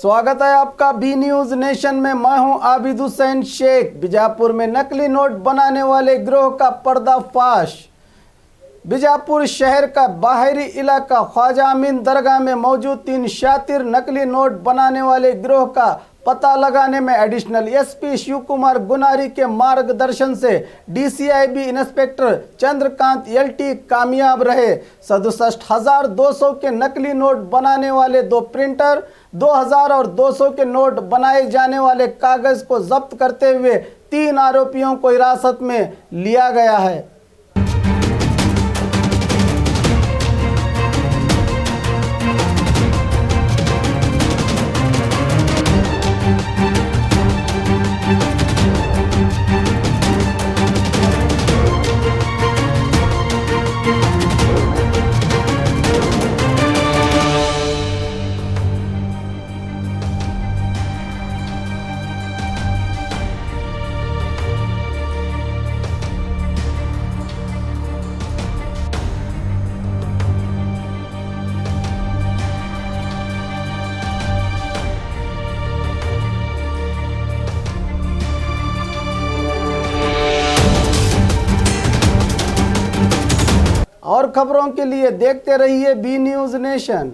स्वागत है आपका बी न्यूज नेशन में। मैं हूं आबिद हुसैन शेख। बीजापुर में नकली नोट बनाने वाले गिरोह का पर्दाफाश। बीजापुर शहर का बाहरी इलाका ख्वाजा अमीन दरगाह में मौजूद 3 शातिर नकली नोट बनाने वाले गिरोह का पता लगाने में एडिशनल एसपी शिव कुमार गुनारी के मार्गदर्शन से डीसीआईबी इंस्पेक्टर चंद्रकांत एलटी कामयाब रहे। 67,200 के नकली नोट बनाने वाले 2 प्रिंटर, 2000 और 200 के नोट बनाए जाने वाले कागज को जब्त करते हुए 3 आरोपियों को हिरासत में लिया गया है। और खबरों के लिए देखते रहिए बी न्यूज नेशन।